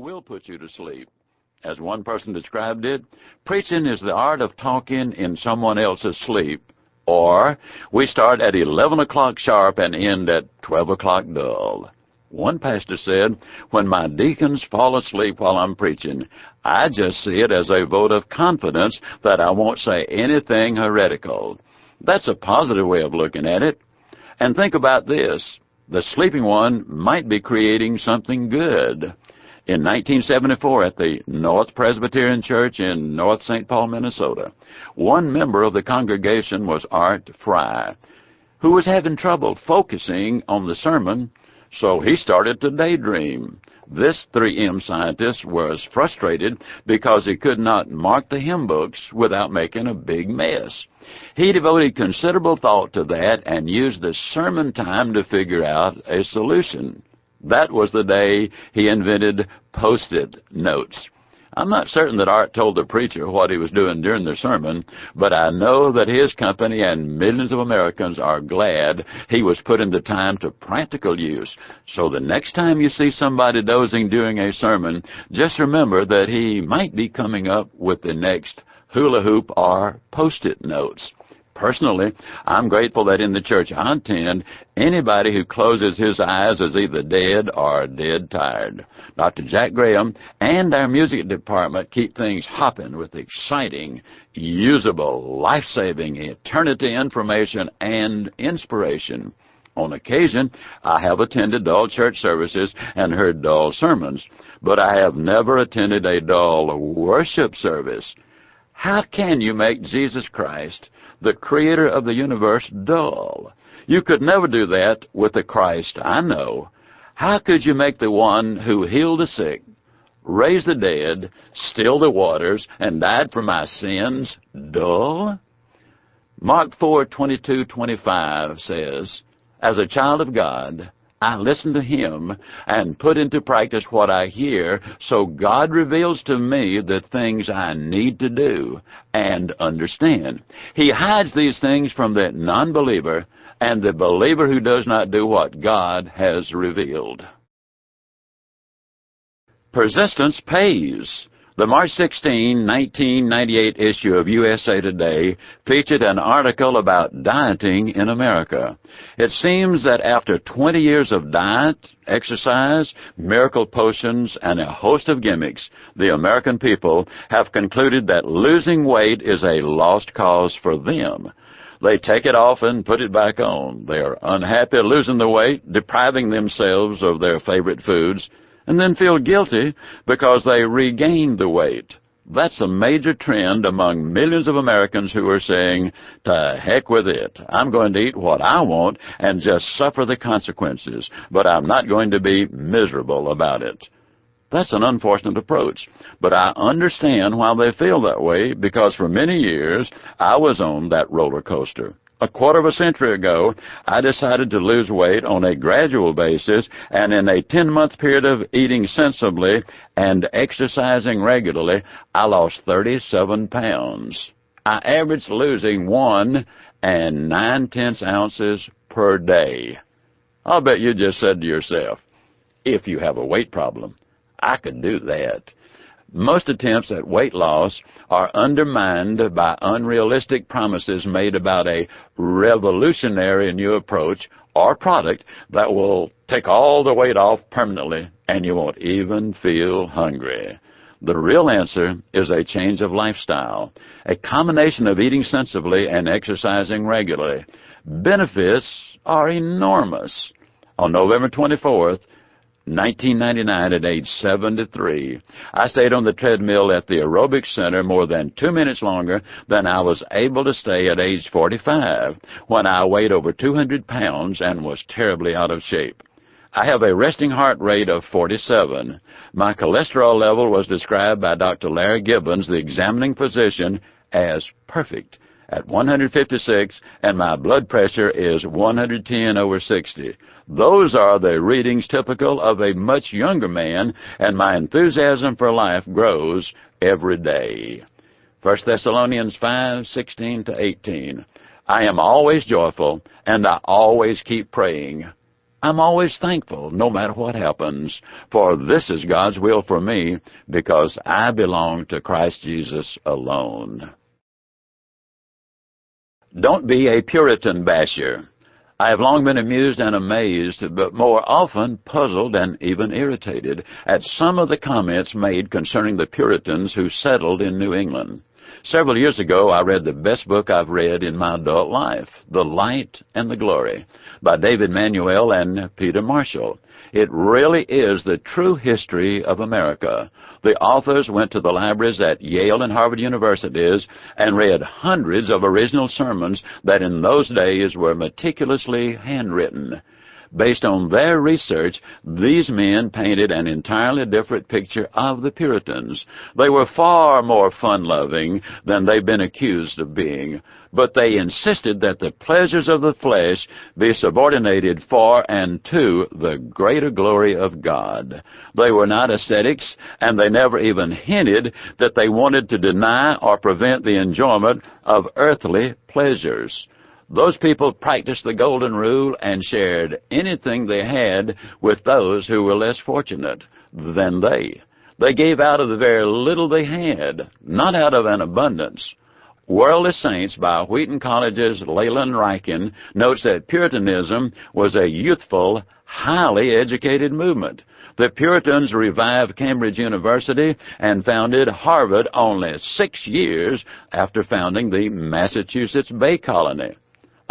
will put you to sleep. As one person described it, preaching is the art of talking in someone else's sleep, or we start at 11 o'clock sharp and end at 12 o'clock dull. One pastor said, when my deacons fall asleep while I'm preaching, I just see it as a vote of confidence that I won't say anything heretical. That's a positive way of looking at it. And think about this. The sleeping one might be creating something good. In 1974, at the North Presbyterian Church in North St. Paul, Minnesota, one member of the congregation was Art Fry, who was having trouble focusing on the sermon, so he started to daydream. This 3M scientist was frustrated because he could not mark the hymn books without making a big mess. He devoted considerable thought to that and used the sermon time to figure out a solution. That was the day he invented Post-it notes. I'm not certain that Art told the preacher what he was doing during the sermon, but I know that his company and millions of Americans are glad he was putting the time to practical use. So the next time you see somebody dozing during a sermon, just remember that he might be coming up with the next hula hoop or Post-it notes. Personally, I'm grateful that in the church I attend, anybody who closes his eyes is either dead or dead tired. Dr. Jack Graham and our music department keep things hopping with exciting, usable, life-saving, eternity information and inspiration. On occasion, I have attended dull church services and heard dull sermons, but I have never attended a dull worship service. How can you make Jesus Christ, the creator of the universe, dull? You could never do that with the Christ I know. How could you make the one who healed the sick, raised the dead, stilled the waters, and died for my sins, dull? Mark 4:22-25 says, as a child of God, I listen to him and put into practice what I hear, so God reveals to me the things I need to do and understand. He hides these things from the non-believer and the believer who does not do what God has revealed. Persistence pays. The March 16, 1998 issue of USA Today featured an article about dieting in America. It seems that after 20 years of diet, exercise, miracle potions, and a host of gimmicks, the American people have concluded that losing weight is a lost cause for them. They take it off and put it back on. They are unhappy losing the weight, depriving themselves of their favorite foods, and then feel guilty because they regained the weight. That's a major trend among millions of Americans who are saying, to heck with it. I'm going to eat what I want and just suffer the consequences, but I'm not going to be miserable about it. That's an unfortunate approach, but I understand why they feel that way, because for many years I was on that roller coaster. A quarter of a century ago, I decided to lose weight on a gradual basis, and in a 10-month period of eating sensibly and exercising regularly, I lost 37 pounds. I averaged losing 1 9/10 ounces per day. I'll bet you just said to yourself, if you have a weight problem, I could do that. Most attempts at weight loss are undermined by unrealistic promises made about a revolutionary new approach or product that will take all the weight off permanently, and you won't even feel hungry. The real answer is a change of lifestyle, a combination of eating sensibly and exercising regularly. Benefits are enormous. On November 24th, 1999, at age 73, I stayed on the treadmill at the aerobics center more than 2 minutes longer than I was able to stay at age 45, when I weighed over 200 pounds and was terribly out of shape. I have a resting heart rate of 47. My cholesterol level was described by Dr. Larry Gibbons, the examining physician, as perfect at 156, and my blood pressure is 110/60. Those are the readings typical of a much younger man, and my enthusiasm for life grows every day. 1 Thessalonians 5:16-18. I am always joyful, and I always keep praying. I'm always thankful, no matter what happens, for this is God's will for me, because I belong to Christ Jesus alone. Don't be a Puritan basher. I have long been amused and amazed, but more often puzzled and even irritated at some of the comments made concerning the Puritans who settled in New England. Several years ago, I read the best book I've read in my adult life, The Light and the Glory, by David Manuel and Peter Marshall. It really is the true history of America. The authors went to the libraries at Yale and Harvard universities and read hundreds of original sermons that in those days were meticulously handwritten. Based on their research, these men painted an entirely different picture of the Puritans. They were far more fun-loving than they've been accused of being, but they insisted that the pleasures of the flesh be subordinated for and to the greater glory of God. They were not ascetics, and they never even hinted that they wanted to deny or prevent the enjoyment of earthly pleasures. Those people practiced the golden rule and shared anything they had with those who were less fortunate than they. They gave out of the very little they had, not out of an abundance. Worldly Saints by Wheaton College's Leland Ryken notes that Puritanism was a youthful, highly educated movement. The Puritans revived Cambridge University and founded Harvard only 6 years after founding the Massachusetts Bay Colony.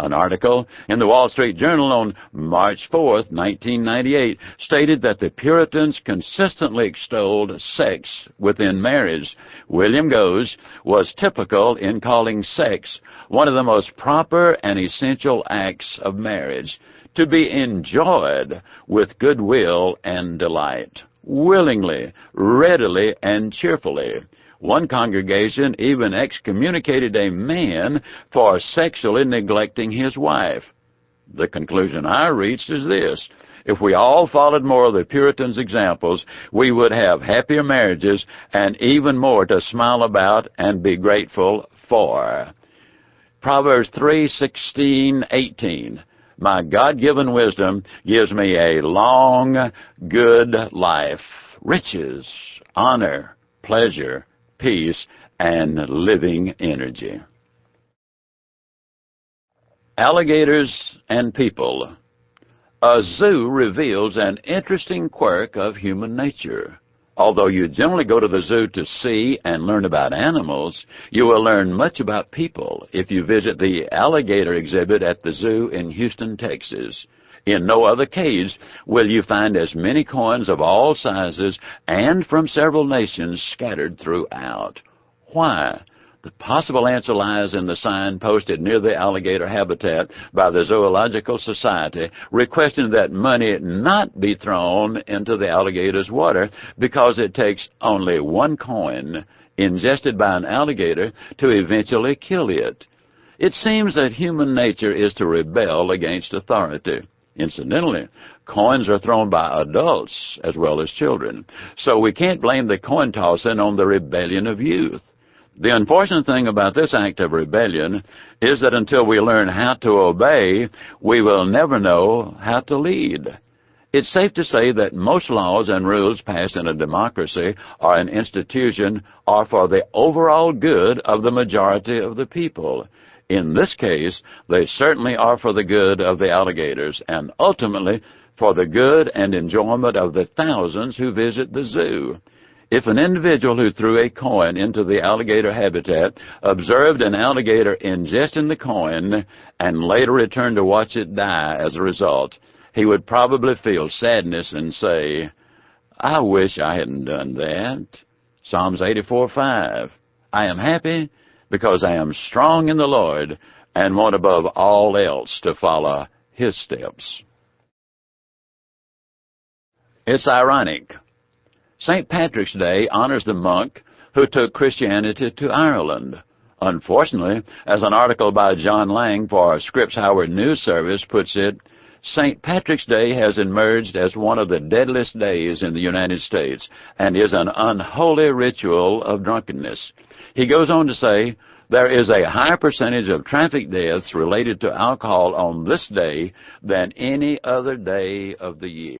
An article in the Wall Street Journal on March 4, 1998, stated that the Puritans consistently extolled sex within marriage. William Goes was typical in calling sex one of the most proper and essential acts of marriage, to be enjoyed with goodwill and delight, willingly, readily, and cheerfully. One congregation even excommunicated a man for sexually neglecting his wife. The conclusion I reached is this: if we all followed more of the Puritans' examples, we would have happier marriages and even more to smile about and be grateful for. Proverbs 3:16-18. My God-given wisdom gives me a long, good life, riches, honor, pleasure, peace, and living energy. Alligators and people. A zoo reveals an interesting quirk of human nature. Although you generally go to the zoo to see and learn about animals, you will learn much about people if you visit the alligator exhibit at the zoo in Houston, Texas. In no other cage will you find as many coins of all sizes and from several nations scattered throughout. Why? The possible answer lies in the sign posted near the alligator habitat by the Zoological Society requesting that money not be thrown into the alligator's water because it takes only one coin ingested by an alligator to eventually kill it. It seems that human nature is to rebel against authority. Incidentally, coins are thrown by adults as well as children, so we can't blame the coin tossing on the rebellion of youth. The unfortunate thing about this act of rebellion is that until we learn how to obey, we will never know how to lead. It's safe to say that most laws and rules passed in a democracy or an institution are for the overall good of the majority of the people. In this case, they certainly are for the good of the alligators and ultimately for the good and enjoyment of the thousands who visit the zoo. If an individual who threw a coin into the alligator habitat observed an alligator ingesting the coin and later returned to watch it die as a result, he would probably feel sadness and say, I wish I hadn't done that. Psalms 84:5. I am happy because I am strong in the Lord and want above all else to follow His steps. It's ironic. St. Patrick's Day honors the monk who took Christianity to Ireland. Unfortunately, as an article by John Lang for Scripps Howard News Service puts it, St. Patrick's Day has emerged as one of the deadliest days in the United States and is an unholy ritual of drunkenness. He goes on to say, There is a higher percentage of traffic deaths related to alcohol on this day than any other day of the year.